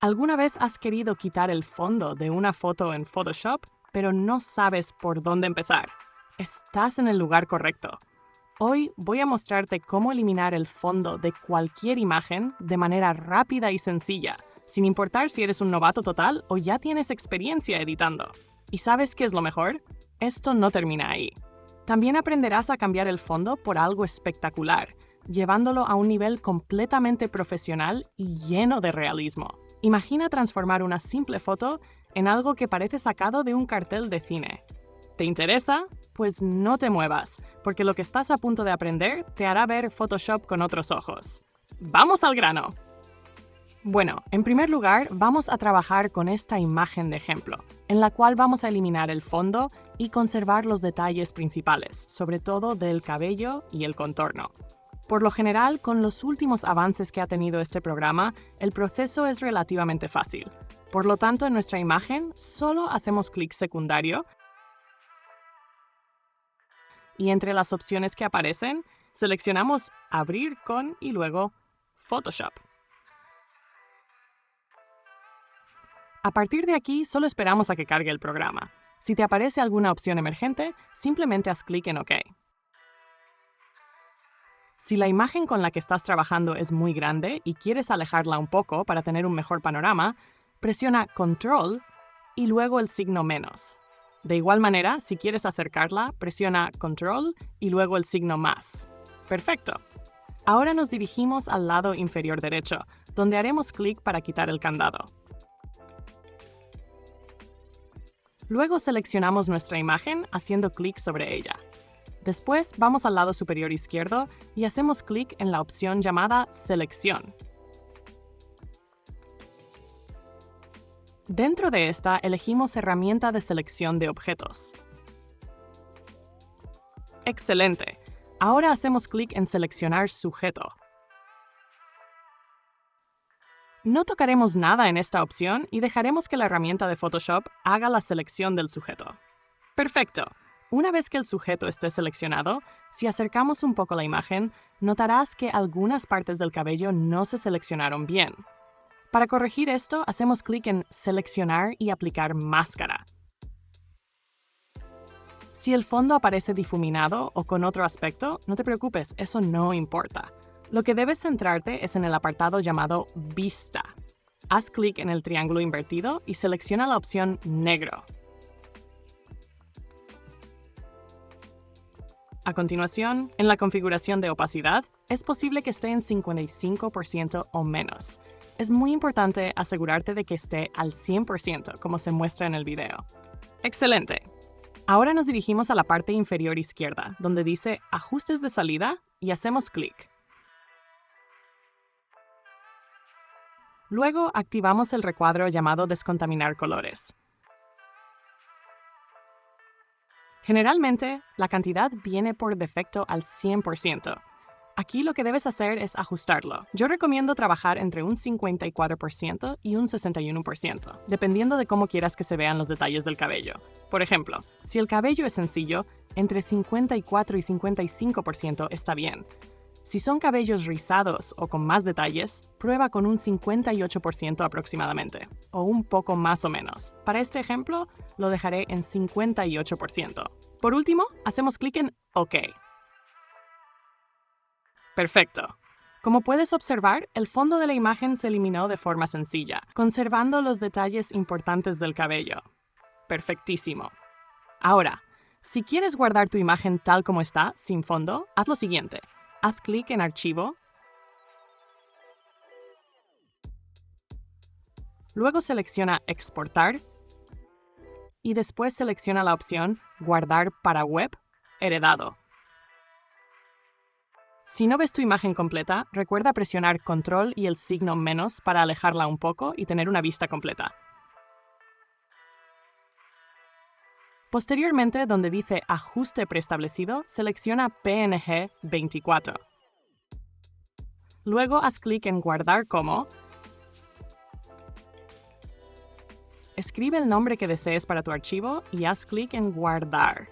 ¿Alguna vez has querido quitar el fondo de una foto en Photoshop, pero no sabes por dónde empezar? Estás en el lugar correcto. Hoy voy a mostrarte cómo eliminar el fondo de cualquier imagen de manera rápida y sencilla, sin importar si eres un novato total o ya tienes experiencia editando. ¿Y sabes qué es lo mejor? Esto no termina ahí. También aprenderás a cambiar el fondo por algo espectacular, llevándolo a un nivel completamente profesional y lleno de realismo. Imagina transformar una simple foto en algo que parece sacado de un cartel de cine. ¿Te interesa? Pues no te muevas, porque lo que estás a punto de aprender te hará ver Photoshop con otros ojos. ¡Vamos al grano! Bueno, en primer lugar, vamos a trabajar con esta imagen de ejemplo, en la cual vamos a eliminar el fondo y conservar los detalles principales, sobre todo del cabello y el contorno. Por lo general, con los últimos avances que ha tenido este programa, el proceso es relativamente fácil. Por lo tanto, en nuestra imagen solo hacemos clic secundario y entre las opciones que aparecen, seleccionamos Abrir con y luego Photoshop. A partir de aquí, solo esperamos a que cargue el programa. Si te aparece alguna opción emergente, simplemente haz clic en OK. Si la imagen con la que estás trabajando es muy grande y quieres alejarla un poco para tener un mejor panorama, presiona Control y luego el signo menos. De igual manera, si quieres acercarla, presiona Control y luego el signo más. ¡Perfecto! Ahora nos dirigimos al lado inferior derecho, donde haremos clic para quitar el candado. Luego seleccionamos nuestra imagen haciendo clic sobre ella. Después vamos al lado superior izquierdo y hacemos clic en la opción llamada Selección. Dentro de esta elegimos Herramienta de selección de objetos. ¡Excelente! Ahora hacemos clic en Seleccionar sujeto. No tocaremos nada en esta opción y dejaremos que la herramienta de Photoshop haga la selección del sujeto. ¡Perfecto! Una vez que el sujeto esté seleccionado, si acercamos un poco la imagen, notarás que algunas partes del cabello no se seleccionaron bien. Para corregir esto, hacemos clic en Seleccionar y aplicar máscara. Si el fondo aparece difuminado o con otro aspecto, no te preocupes, eso no importa. Lo que debes centrarte es en el apartado llamado Vista. Haz clic en el triángulo invertido y selecciona la opción Negro. A continuación, en la configuración de opacidad, es posible que esté en 55% o menos. Es muy importante asegurarte de que esté al 100%, como se muestra en el video. ¡Excelente! Ahora nos dirigimos a la parte inferior izquierda, donde dice Ajustes de salida y hacemos clic. Luego activamos el recuadro llamado Descontaminar colores. Generalmente, la cantidad viene por defecto al 100%. Aquí lo que debes hacer es ajustarlo. Yo recomiendo trabajar entre un 54% y un 61%, dependiendo de cómo quieras que se vean los detalles del cabello. Por ejemplo, si el cabello es sencillo, entre 54 y 55% está bien. Si son cabellos rizados o con más detalles, prueba con un 58% aproximadamente, o un poco más o menos. Para este ejemplo, lo dejaré en 58%. Por último, hacemos clic en OK. Perfecto. Como puedes observar, el fondo de la imagen se eliminó de forma sencilla, conservando los detalles importantes del cabello. Perfectísimo. Ahora, si quieres guardar tu imagen tal como está, sin fondo, haz lo siguiente. Haz clic en Archivo. Luego selecciona Exportar. Y después selecciona la opción Guardar para web, heredado. Si no ves tu imagen completa, recuerda presionar Control y el signo menos para alejarla un poco y tener una vista completa. Posteriormente, donde dice Ajuste preestablecido, selecciona PNG 24. Luego haz clic en Guardar como. Escribe el nombre que desees para tu archivo y haz clic en Guardar.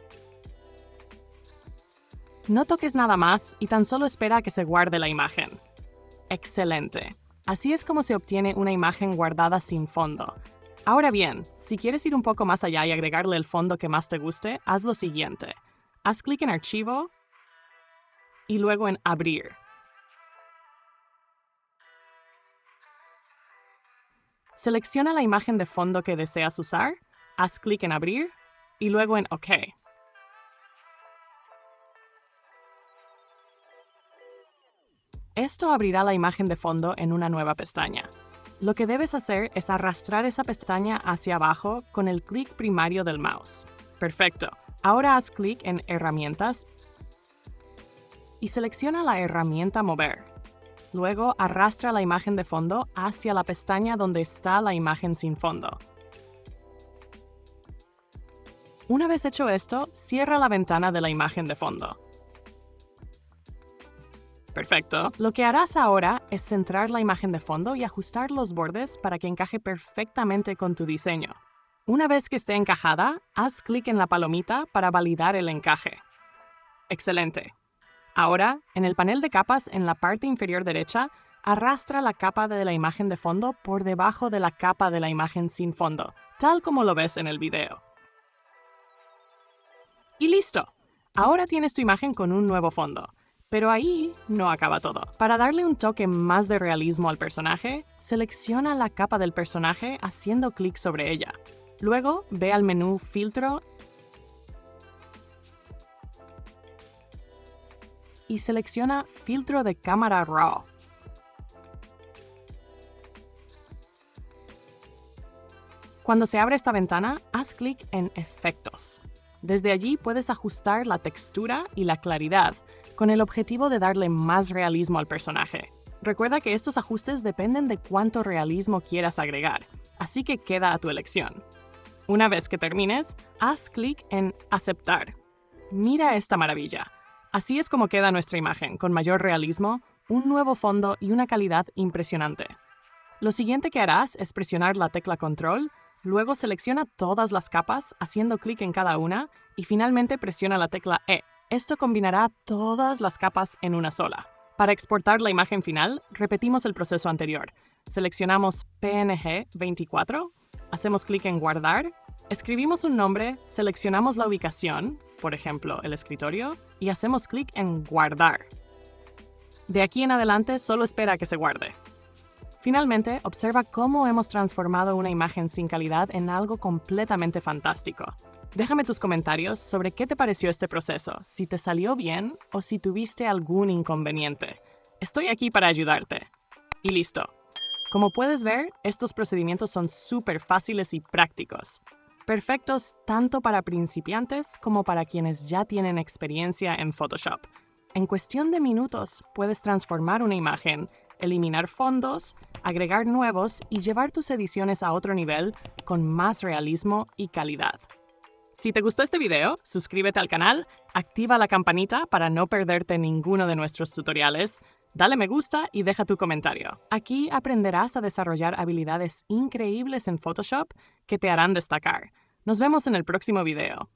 No toques nada más y tan solo espera a que se guarde la imagen. ¡Excelente! Así es como se obtiene una imagen guardada sin fondo. Ahora bien, si quieres ir un poco más allá y agregarle el fondo que más te guste, haz lo siguiente. Haz clic en Archivo y luego en Abrir. Selecciona la imagen de fondo que deseas usar, haz clic en Abrir y luego en OK. Esto abrirá la imagen de fondo en una nueva pestaña. Lo que debes hacer es arrastrar esa pestaña hacia abajo con el clic primario del mouse. Perfecto. Ahora haz clic en Herramientas y selecciona la herramienta Mover. Luego arrastra la imagen de fondo hacia la pestaña donde está la imagen sin fondo. Una vez hecho esto, cierra la ventana de la imagen de fondo. Perfecto. Lo que harás ahora es centrar la imagen de fondo y ajustar los bordes para que encaje perfectamente con tu diseño. Una vez que esté encajada, haz clic en la palomita para validar el encaje. ¡Excelente! Ahora, en el panel de capas en la parte inferior derecha, arrastra la capa de la imagen de fondo por debajo de la capa de la imagen sin fondo, tal como lo ves en el video. ¡Y listo! Ahora tienes tu imagen con un nuevo fondo. Pero ahí no acaba todo. Para darle un toque más de realismo al personaje, selecciona la capa del personaje haciendo clic sobre ella. Luego, ve al menú Filtro y selecciona Filtro de cámara RAW. Cuando se abre esta ventana, haz clic en Efectos. Desde allí puedes ajustar la textura y la claridad, con el objetivo de darle más realismo al personaje. Recuerda que estos ajustes dependen de cuánto realismo quieras agregar, así que queda a tu elección. Una vez que termines, haz clic en Aceptar. Mira esta maravilla. Así es como queda nuestra imagen, con mayor realismo, un nuevo fondo y una calidad impresionante. Lo siguiente que harás es presionar la tecla Control, luego selecciona todas las capas haciendo clic en cada una y finalmente presiona la tecla E. Esto combinará todas las capas en una sola. Para exportar la imagen final, repetimos el proceso anterior. Seleccionamos PNG 24, hacemos clic en Guardar, escribimos un nombre, seleccionamos la ubicación, por ejemplo, el escritorio, y hacemos clic en Guardar. De aquí en adelante, solo espera a que se guarde. Finalmente, observa cómo hemos transformado una imagen sin calidad en algo completamente fantástico. Déjame tus comentarios sobre qué te pareció este proceso, si te salió bien o si tuviste algún inconveniente. Estoy aquí para ayudarte. Y listo. Como puedes ver, estos procedimientos son súper fáciles y prácticos. Perfectos tanto para principiantes como para quienes ya tienen experiencia en Photoshop. En cuestión de minutos, puedes transformar una imagen, eliminar fondos, agregar nuevos y llevar tus ediciones a otro nivel con más realismo y calidad. Si te gustó este video, suscríbete al canal, activa la campanita para no perderte ninguno de nuestros tutoriales, dale me gusta y deja tu comentario. Aquí aprenderás a desarrollar habilidades increíbles en Photoshop que te harán destacar. Nos vemos en el próximo video.